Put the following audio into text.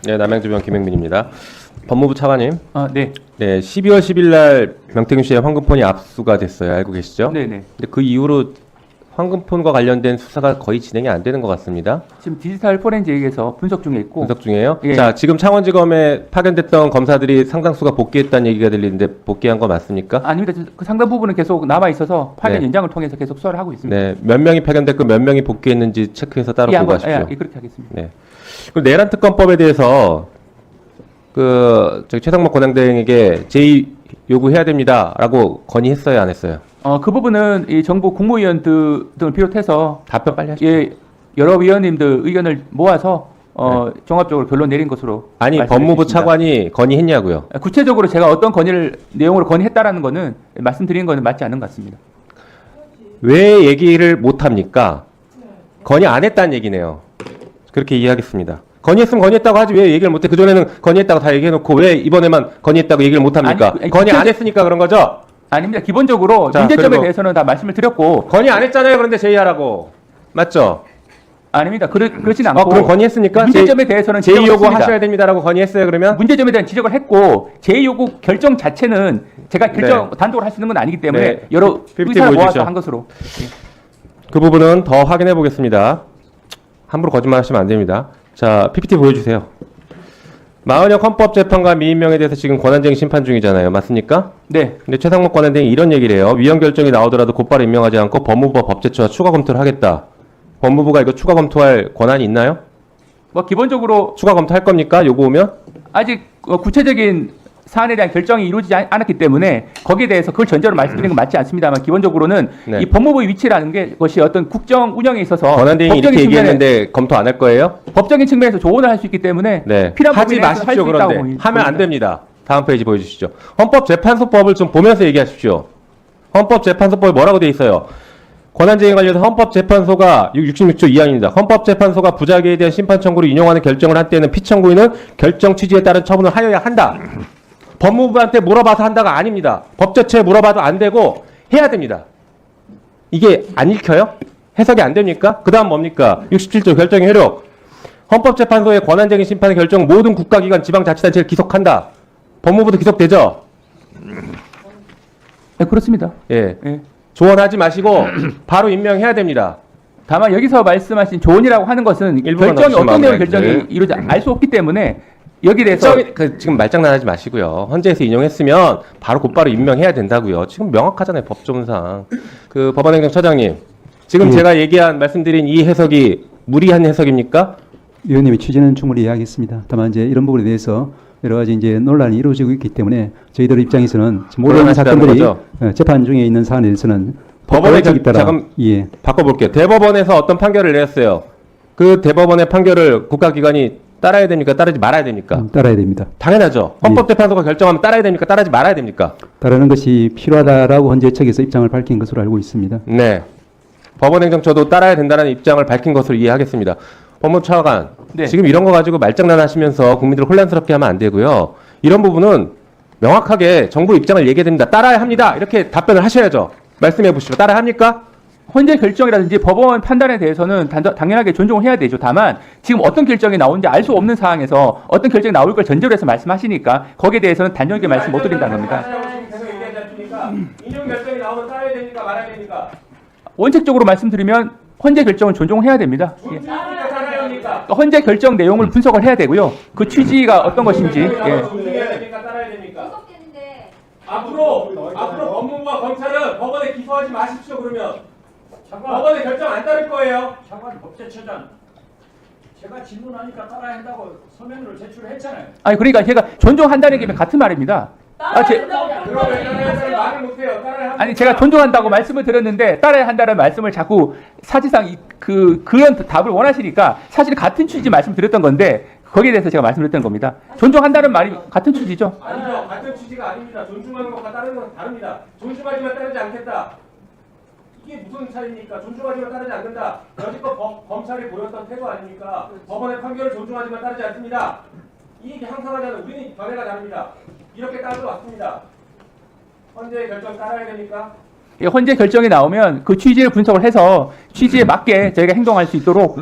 네, 남양주병 김행민입니다. 법무부 차관님. 네. 네, 12월 10일 날 명태균 씨의 황금폰이 압수가 됐어요. 알고 계시죠? 네네. 근데 그 이후로 황금폰과 관련된 수사가 거의 진행이 안 되는 것 같습니다. 지금 디지털 포렌식에서 분석 중에 있고. 분석 중이에요? 예. 자, 지금 창원지검에 파견됐던 검사들이 상당수가 복귀했다는 얘기가 들리는데 복귀한 거 맞습니까? 아닙니다. 그 상당 부분은 계속 남아 있어서 파견 네. 연장을 통해서 계속 수사를 하고 있습니다. 네, 몇 명이 파견됐고 몇 명이 복귀했는지 체크해서 따로 보고 하십시오. 예, 그렇게 하겠습니다. 네. 그리고 내란 특검법에 대해서 최상목 권한대행에게 제의 요구해야 됩니다라고 건의했어요, 안 했어요? 그 부분은 이 정부 국무위원 등을 비롯해서 답변 빨리 하십시오. 예, 여러 위원님들 의견을 모아서 종합적으로 결론 내린 것으로 아니, 법무부 말씀드리겠습니다. 차관이 건의했냐고요? 구체적으로 제가 어떤 내용으로 건의했다라는 거는 말씀드린 거는 맞지 않는 것 같습니다. 왜 얘기를 못 합니까? 건의 안 했다는 얘기네요. 그렇게 이해하겠습니다. 건의했으면 건의했다고 하지 왜 얘기를 못해? 그전에는 건의했다고 다 얘기해놓고 왜 이번에만 건의했다고 얘기를 못 합니까? 아니, 건의 안 했으니까 그런 거죠? 아닙니다. 기본적으로 자, 문제점에 그리고 대해서는 다 말씀을 드렸고. 건의 안 했잖아요. 그런데 제의하라고. 맞죠? 아닙니다. 그렇진 않고. 그럼 건의했습니까? 문제점에 대해서는 제의 지적을 했습니다. 요구하셔야 됩니다라고 건의했어요, 그러면? 문제점에 대한 지적을 했고 제의 요구 결정 자체는 제가 단독으로 할 수 있는 건 아니기 때문에 네. 여러 PPT 의사를 모아서 보여주시죠. 한 것으로. 그 부분은 더 확인해 보겠습니다. 함부로 거짓말 하시면 안 됩니다. 자, PPT 보여주세요. 마은혁 헌법재판관 미임명에 대해서 지금 권한쟁의 심판 중이잖아요. 맞습니까? 네. 근데 최상목 권한대행이 이런 얘기를 해요. 위헌 결정이 나오더라도 곧바로 임명하지 않고 법무부와 법제처와 추가 검토를 하겠다. 법무부가 이거 추가 검토할 권한이 있나요? 뭐 기본적으로 추가 검토할 겁니까? 요거 오면? 아직 구체적인 사안에 대한 결정이 이루어지지 않았기 때문에 거기에 대해서 그걸 전제로 말씀드리는 건 맞지 않습니다만 기본적로는 네. 이 법무부의 위치라는 것이 어떤 국정 운영에 있어서 권한대행이 이렇게 법적인 얘기했는데 검토 안 할 거예요? 법적인 측면에서 조언을 할 수 있기 때문에 네. 필요한 하지 부분에 대해서 할수 마십시오. 있다고 그런데 보입니다. 하면 안 됩니다. 다음 페이지 보여주시죠. 헌법재판소법을 좀 보면서 얘기하십시오. 헌법재판소법에 뭐라고 돼 있어요? 권한쟁의 관련해서 헌법재판소가 66조 2항입니다. 헌법재판소가 부작위에 대한 심판 청구를 인용하는 결정을 할 때는 피청구인은 결정 취지에 따른 처분을 하여야 한다. 법무부한테 물어봐서 한다가 아닙니다. 법제처에 물어봐도 안 되고 해야 됩니다. 이게 안 읽혀요? 해석이 안 됩니까? 그 다음 뭡니까? 67조 결정의 효력. 헌법재판소의 권한쟁의 심판의 결정 모든 국가기관 지방자치단체를 기속한다. 법무부도 기속되죠? 네, 그렇습니다. 예. 예. 조언하지 마시고 바로 임명해야 됩니다. 다만 여기서 말씀하신 조언이라고 하는 것은 일부만 결정이 어떤 내용의 없으시면 결정이 이루어지 알 수 없기 때문에 여기에 대해서 지금 말장난하지 마시고요. 헌재에서 인용했으면 바로 곧바로 임명해야 된다고요. 지금 명확하잖아요. 법조문상. 그 법원행정처장님, 지금 제가 말씀드린 이 해석이 무리한 해석입니까? 위원님의 취지는 충분히 이해하겠습니다. 다만 이제 이런 부분에 대해서 여러 가지 이제 논란이 이루어지고 있기 때문에 저희들 입장에서는 모든 논란하시다는 사건들이 거죠? 재판 중에 있는 사안에 대해서는 법원의 법원에 따라 잠깐 예. 바꿔볼게요. 대법원에서 어떤 판결을 내렸어요. 그 대법원의 판결을 국가기관이 따라야 됩니까? 따르지 말아야 됩니까? 따라야 됩니다. 당연하죠. 헌법재판소가 결정하면 따라야 됩니까? 따르지 말아야 됩니까? 따르는 것이 필요하다라고 헌재 측에서 입장을 밝힌 것으로 알고 있습니다. 네. 법원행정처도 따라야 된다는 입장을 밝힌 것으로 이해하겠습니다. 법무부 차관, 네. 지금 이런 거 가지고 말장난하시면서 국민들을 혼란스럽게 하면 안 되고요. 이런 부분은 명확하게 정부 입장을 얘기해야 됩니다. 따라야 합니다. 이렇게 답변을 하셔야죠. 말씀해 보시죠. 따라야 합니까? 헌재 결정이라든지 법원 판단에 대해서는 당연하게 존중을 해야 되죠. 다만 지금 어떤 결정이 나오는지 알 수 없는 상황에서 어떤 결정이 나올 걸 전제로 해서 말씀하시니까 거기에 대해서는 단정하게 말씀 못 드린다는 겁니다. 인용 결정이 나오면 따라야 됩니까? 말아야 됩니까? 원칙적으로 말씀드리면 헌재 결정은 존중해야 됩니다. 예. 헌재 결정 내용을 분석을 해야 되고요. 그 취지가 어떤 것인지. 예. 존중해야 됩니까? 따라야 됩니까? 앞으로 법무부와 검찰은 법원에 기소하지 마십시오. 그러면 법원의 결정 안 따를 거예요. 차관 법제처장, 제가 질문하니까 따라야 한다고 서면으로 제출했잖아요. 아니 그러니까 제가 존중한다는 게 같은 말입니다. 그러면 말을 못해요. 따라야 합니까? 아니 제가 존중한다고 말씀을 드렸는데 따라야 한다는 말씀을 자꾸 사실상 그런 답을 원하시니까 사실 같은 취지 말씀드렸던 건데 거기에 대해서 제가 말씀드렸던 겁니다. 존중한다는 말이 같은 취지죠. 아니죠. 같은 취지가 아닙니다. 존중하는 것과 따르는 건 다릅니다. 존중하지만 따르지 않겠다. 이게 무슨 차이입니까? 존중하지만 따르지 않는다. 여지껏 검찰이 보였던 태도 아닙니까? 법원의 판결을 존중하지만 따르지 않습니다. 이게 항상하자는 우리는 견해가 다릅니다. 이렇게 따져왔습니다. 헌재의 결정 따라야 됩니까? 헌재 결정이 나오면 그 취지를 분석을 해서 취지에 맞게 저희가 행동할 수 있도록